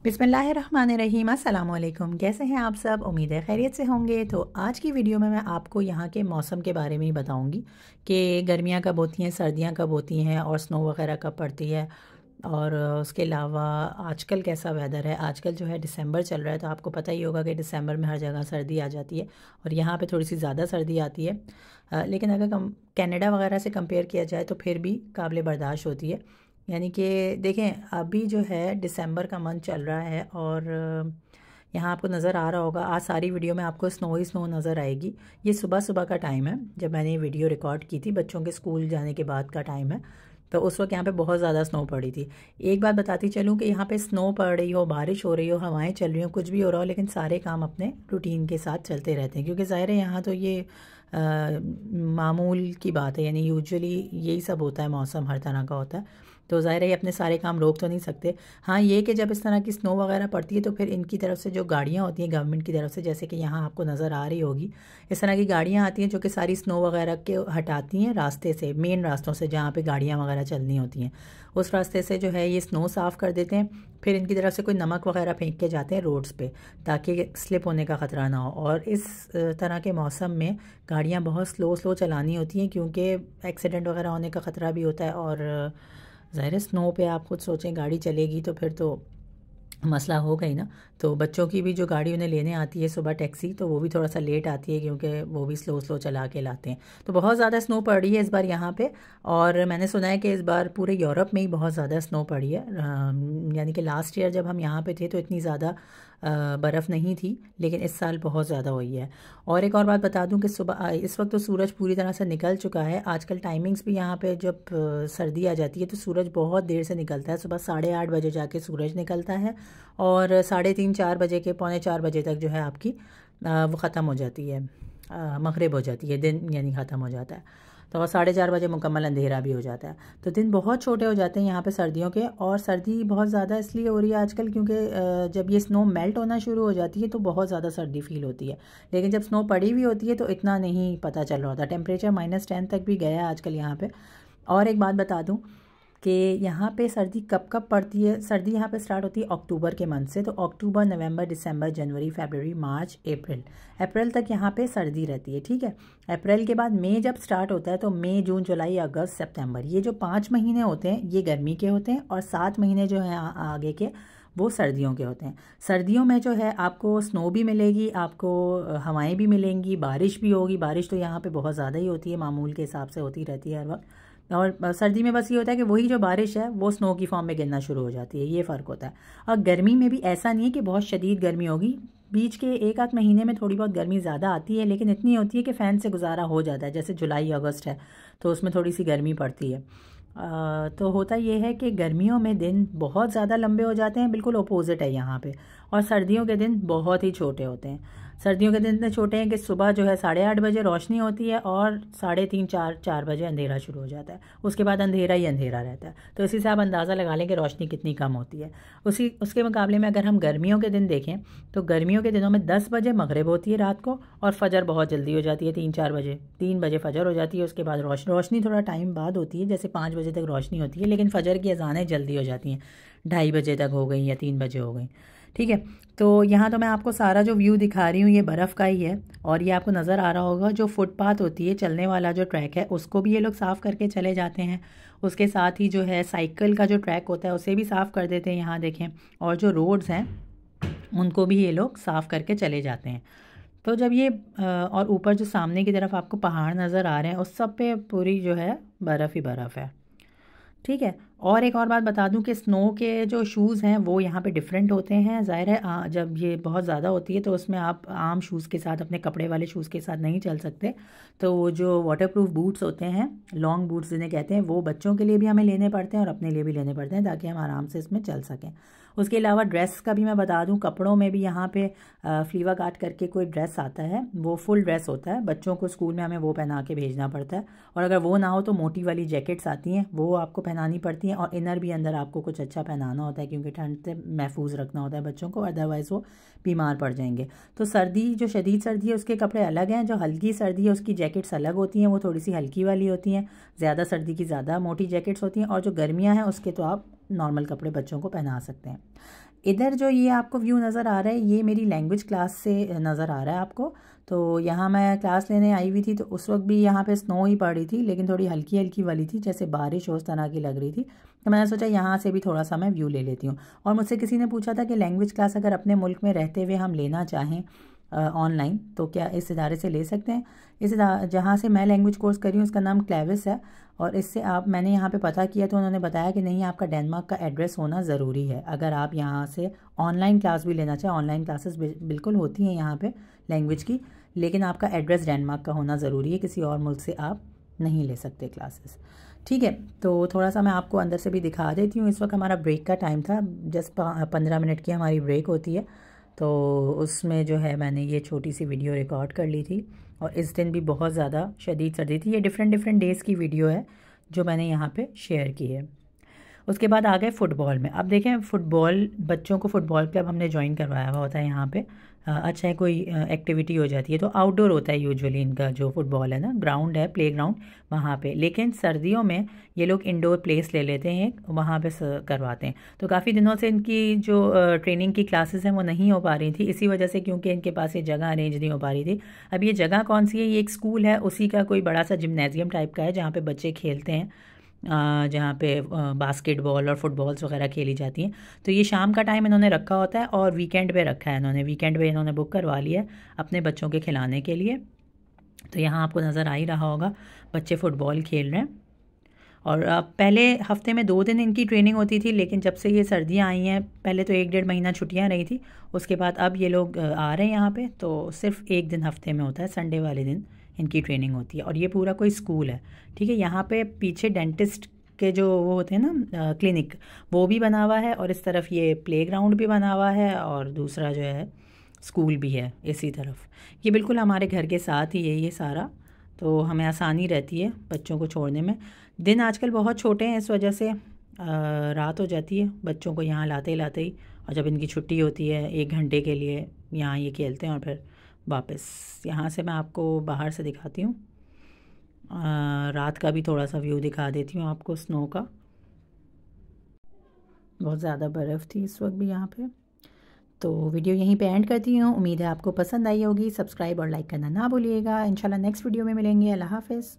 बिस्मिल्लाहिर्रहमानिर्रहीम, अस्सलाम वालेकुम। कैसे हैं आप सब? उम्मीद है खैरियत से होंगे। तो आज की वीडियो में मैं आपको यहाँ के मौसम के बारे में ही बताऊँगी कि गर्मियाँ कब होती हैं, सर्दियाँ कब होती हैं और स्नो वगैरह कब पड़ती है। और उसके अलावा आजकल कैसा वेदर है। आजकल जो है दिसंबर चल रहा है, तो आपको पता ही होगा कि दिसंबर में हर जगह सर्दी आ जाती है और यहाँ पे थोड़ी सी ज़्यादा सर्दी आती है। लेकिन अगर कनाडा वगैरह से कंपेयर किया जाए तो फिर भी काबिल बर्दाश्त होती है। यानी कि देखें, अभी जो है दिसंबर का मंथ चल रहा है और यहाँ आपको नज़र आ रहा होगा, आज सारी वीडियो में आपको स्नो ही स्नो नज़र आएगी। ये सुबह सुबह का टाइम है जब मैंने ये वीडियो रिकॉर्ड की थी, बच्चों के स्कूल जाने के बाद का टाइम है। तो उस वक्त यहाँ पे बहुत ज़्यादा स्नो पड़ी थी। एक बात बताती चलूँ कि यहाँ पे स्नो पड़ रही हो, बारिश हो रही हो, हवाएं चल रही हो, कुछ भी हो रहा हो, लेकिन सारे काम अपने रूटीन के साथ चलते रहते हैं, क्योंकि ज़ाहिर है यहाँ तो ये मामूल की बात है। यानी यूजुअली यही सब होता है, मौसम हर तरह का होता है, तो ज़ाहिर है ये अपने सारे काम रोक तो नहीं सकते। हाँ, ये कि जब इस तरह की स्नो वगैरह पड़ती है तो फिर इनकी तरफ से जो गाड़ियाँ होती हैं गवर्नमेंट की तरफ से, जैसे कि यहाँ आपको नज़र आ रही होगी, इस तरह की गाड़ियाँ आती हैं जो कि सारी स्नो वगैरह के हटाती हैं रास्ते से, मेन रास्तों से जहाँ पे गाड़ियाँ वगैरह चलनी होती हैं, उस रास्ते से जो है ये स्नो साफ़ कर देते हैं। फिर इनकी तरफ से कोई नमक वगैरह फेंक के जाते हैं रोड्स पे, ताकि स्लिप होने का ख़तरा ना हो। और इस तरह के मौसम में गाड़ियाँ बहुत स्लो स्लो चलानी होती हैं, क्योंकि एक्सीडेंट वगैरह होने का ख़तरा भी होता है। और ज़ाहिर है स्नो पे आप खुद सोचें, गाड़ी चलेगी तो फिर तो मसला हो गई ना। तो बच्चों की भी जो गाड़ी उन्हें लेने आती है सुबह, टैक्सी, तो वो भी थोड़ा सा लेट आती है, क्योंकि वो भी स्लो स्लो चला के लाते हैं। तो बहुत ज़्यादा स्नो पड़ रही है इस बार यहाँ पे। और मैंने सुना है कि इस बार पूरे यूरोप में ही बहुत ज़्यादा स्नो पड़ी है। यानी कि लास्ट ईयर जब हम यहाँ पे थे तो इतनी ज़्यादा बर्फ़ नहीं थी, लेकिन इस साल बहुत ज़्यादा हुई है। और एक और बात बता दूं कि सुबह इस वक्त तो सूरज पूरी तरह से निकल चुका है। आजकल टाइमिंग्स भी यहाँ पे जब सर्दी आ जाती है तो सूरज बहुत देर से निकलता है। सुबह 8:30 बजे जाके सूरज निकलता है और 3:30-4 बजे के, 3:45 तक जो है आपकी वो ख़त्म हो जाती है, मगरिब हो जाती है, दिन यानी ख़त्म हो जाता है। तो 4:30 बजे मुकम्मल अंधेरा भी हो जाता है। तो दिन बहुत छोटे हो जाते हैं यहाँ पे सर्दियों के। और सर्दी बहुत ज़्यादा इसलिए हो रही है आजकल क्योंकि जब ये स्नो मेल्ट होना शुरू हो जाती है तो बहुत ज़्यादा सर्दी फील होती है, लेकिन जब स्नो पड़ी हुई होती है तो इतना नहीं पता चल रहा होता। टेम्परेचर -10 तक भी गया है आजकल यहाँ पे। और एक बात बता दूँ कि यहाँ पे सर्दी कब कब पड़ती है। सर्दी यहाँ पे स्टार्ट होती है अक्टूबर के मंथ से। तो अक्टूबर, नवंबर, दिसंबर, जनवरी, फरवरी, मार्च, अप्रैल तक यहाँ पे सर्दी रहती है। ठीक है। अप्रैल के बाद मई जब स्टार्ट होता है तो मई, जून, जुलाई, अगस्त, सितंबर, ये जो 5 महीने होते हैं ये गर्मी के होते हैं, और 7 महीने जो हैं आगे के वो सर्दियों के होते हैं। सर्दियों में जो है आपको स्नो भी मिलेगी, आपको हवाएं भी मिलेंगी, बारिश भी होगी। बारिश तो यहाँ पे बहुत ज़्यादा ही होती है, मामूल के हिसाब से होती रहती है हर वक्त। और सर्दी में बस ये होता है कि वही जो बारिश है वो स्नो की फॉर्म में गिरना शुरू हो जाती है, ये फ़र्क होता है। और गर्मी में भी ऐसा नहीं है कि बहुत शदीद गर्मी होगी, बीच के 1 आध महीने में थोड़ी बहुत गर्मी ज़्यादा आती है, लेकिन इतनी होती है कि फ़ैन से गुजारा हो जाता है। जैसे जुलाई अगस्त है तो उसमें थोड़ी सी गर्मी पड़ती है। तो होता ये है कि गर्मियों में दिन बहुत ज़्यादा लंबे हो जाते हैं, बिल्कुल अपोजिट है यहाँ पे। और सर्दियों के दिन बहुत ही छोटे होते हैं। सर्दियों के दिन इतने छोटे हैं कि सुबह जो है 8:30 बजे रोशनी होती है और 3:30-4 बजे अंधेरा शुरू हो जाता है। उसके बाद अंधेरा ही अंधेरा रहता है। तो इसी से आप अंदाज़ा लगा लें कि रोशनी कितनी कम होती है। उसके मुकाबले में अगर हम गर्मियों के दिन देखें तो गर्मियों के दिनों में 10 बजे मगरिब होती है रात को, और फजर बहुत जल्दी हो जाती है, 3-4 बजे, 3 बजे फजर हो जाती है। उसके बाद रोशनी थोड़ा टाइम बाद होती है, जैसे 5 बजे तक रोशनी होती है, लेकिन फजर की अज़ानें जल्दी हो जाती हैं, 2:30 बजे तक हो गई या 3 बजे हो गई। ठीक है। तो यहाँ तो मैं आपको सारा जो व्यू दिखा रही हूँ ये बर्फ़ का ही है। और ये आपको नज़र आ रहा होगा जो फुटपाथ होती है, चलने वाला जो ट्रैक है, उसको भी ये लोग साफ़ करके चले जाते हैं। उसके साथ ही जो है साइकिल का जो ट्रैक होता है उसे भी साफ़ कर देते हैं, यहाँ देखें। और जो रोड्स हैं उनको भी ये लोग साफ़ करके चले जाते हैं। तो जब ये और ऊपर जो सामने की तरफ आपको पहाड़ नज़र आ रहे हैं उस सब पे पूरी जो है बर्फ़ ही बर्फ़ है। ठीक है। और एक और बात बता दूं कि स्नो के जो शूज़ हैं वो यहाँ पे डिफरेंट होते हैं। ज़ाहिर है जब ये बहुत ज़्यादा होती है तो उसमें आप आम शूज़ के साथ, अपने कपड़े वाले शूज़ के साथ नहीं चल सकते। तो वो जो वाटरप्रूफ बूट्स होते हैं, लॉन्ग बूट्स जिन्हें कहते हैं, वो बच्चों के लिए भी हमें लेने पड़ते हैं और अपने लिए भी लेने पड़ते हैं, ताकि हम आराम से इसमें चल सकें। उसके अलावा ड्रेस का भी मैं बता दूं, कपड़ों में भी यहाँ पे फ्लीवा काट करके कोई ड्रेस आता है, वो फुल ड्रेस होता है। बच्चों को स्कूल में हमें वो पहना के भेजना पड़ता है। और अगर वो ना हो तो मोटी वाली जैकेट्स आती हैं, वो आपको पहनानी पड़ती हैं। और इनर भी अंदर आपको कुछ अच्छा पहनाना होता है, क्योंकि ठंड से महफूज रखना होता है बच्चों को, अदरवाइज़ वो बीमार पड़ जाएंगे। तो सर्दी, जो शदीद सर्दी है उसके कपड़े अलग हैं, जो हल्की सर्दी है उसकी जैकेट्स अलग होती हैं, वो थोड़ी सी हल्की वाली होती हैं। ज़्यादा सर्दी की ज़्यादा मोटी जैकेट्स होती हैं। और जो गर्मियाँ हैं उसके तो आप नॉर्मल कपड़े बच्चों को पहना सकते हैं। इधर जो ये आपको व्यू नज़र आ रहा है ये मेरी लैंग्वेज क्लास से नज़र आ रहा है आपको। तो यहाँ मैं क्लास लेने आई हुई थी, तो उस वक्त भी यहाँ पे स्नो ही पड़ी थी, लेकिन थोड़ी हल्की हल्की वाली थी, जैसे बारिश हो उस तरह की लग रही थी। तो मैंने सोचा यहाँ से भी थोड़ा सा मैं व्यू ले लेती हूँ। और मुझसे किसी ने पूछा था कि लैंग्वेज क्लास अगर अपने मुल्क में रहते हुए हम लेना चाहें ऑनलाइन तो क्या इस इदारे से ले सकते हैं। जहाँ से मैं लैंग्वेज कोर्स कर रही हूँ उसका नाम क्लेविस है, और इससे मैंने यहाँ पे पता किया तो उन्होंने बताया कि नहीं, आपका डेनमार्क का एड्रेस होना ज़रूरी है अगर आप यहाँ से ऑनलाइन क्लास भी लेना चाहें। ऑनलाइन क्लासेस बिल्कुल होती हैं यहाँ पे लैंग्वेज की, लेकिन आपका एड्रेस डेनमार्क का होना ज़रूरी है, किसी और मुल्क से आप नहीं ले सकते क्लासेस। ठीक है, तो थोड़ा सा मैं आपको अंदर से भी दिखा देती हूँ। इस वक्त हमारा ब्रेक का टाइम था, जस्ट 15 मिनट की हमारी ब्रेक होती है, तो उसमें जो है मैंने ये छोटी सी वीडियो रिकॉर्ड कर ली थी। और इस दिन भी बहुत ज़्यादा शदीद सर्दी थी। ये डिफरेंट डेज़ की वीडियो है जो मैंने यहाँ पे शेयर की है। उसके बाद आ गए फ़ुटबॉल में। अब देखें, फ़ुटबॉल, बच्चों को फ़ुटबॉल क्लब हमने ज्वाइन करवाया हुआ होता है यहाँ पे। अच्छा है, कोई एक्टिविटी हो जाती है तो आउटडोर होता है यूजुअली इनका जो फ़ुटबॉल है ना, ग्राउंड है, प्ले ग्राउंड वहाँ पे। लेकिन सर्दियों में ये लोग इंडोर प्लेस ले लेते हैं, वहाँ पे करवाते हैं। तो काफ़ी दिनों से इनकी जो ट्रेनिंग की क्लासेस हैं वो नहीं हो पा रही थी, इसी वजह से, क्योंकि इनके पास ये जगह अरेंज नहीं हो पा रही थी। अब ये जगह कौन सी है, ये एक स्कूल है, उसी का कोई बड़ा सा जिम्नेजियम टाइप का है जहाँ पे बच्चे खेलते हैं, जहाँ पे बास्केटबॉल और फुटबॉल्स वगैरह खेली जाती हैं। तो ये शाम का टाइम इन्होंने रखा होता है और वीकेंड पे रखा है इन्होंने, वीकेंड पे इन्होंने बुक करवा लिया है अपने बच्चों के खिलाने के लिए। तो यहाँ आपको नज़र आ ही रहा होगा बच्चे फ़ुटबॉल खेल रहे हैं। और पहले हफ्ते में 2 दिन इनकी ट्रेनिंग होती थी, लेकिन जब से ये सर्दियाँ आई हैं, पहले तो 1-1.5 महीना छुट्टियाँ रही थी, उसके बाद अब ये लोग आ रहे हैं यहाँ पे, तो सिर्फ 1 दिन हफ्ते में होता है, संडे वाले दिन इनकी ट्रेनिंग होती है। और ये पूरा कोई स्कूल है, ठीक है। यहाँ पे पीछे डेंटिस्ट के जो वो होते हैं ना क्लिनिक, वो भी बना हुआ है, और इस तरफ ये प्लेग्राउंड भी बना हुआ है, और दूसरा जो है स्कूल भी है इसी तरफ। ये बिल्कुल हमारे घर के साथ ही है ये सारा, तो हमें आसानी रहती है बच्चों को छोड़ने में। दिन आजकल बहुत छोटे हैं, इस वजह से रात हो जाती है बच्चों को यहाँ लाते ही, और जब इनकी छुट्टी होती है 1 घंटे के लिए यहाँ ये खेलते हैं और फिर वापस। यहाँ से मैं आपको बाहर से दिखाती हूँ, रात का भी थोड़ा सा व्यू दिखा देती हूँ आपको स्नो का। बहुत ज़्यादा बर्फ़ थी इस वक्त भी यहाँ पे। तो वीडियो यहीं पे एंड करती हूँ, उम्मीद है आपको पसंद आई होगी। सब्सक्राइब और लाइक करना ना भूलिएगा। इंशाल्लाह नेक्स्ट वीडियो में मिलेंगे। अल्लाह हाफ़िज़।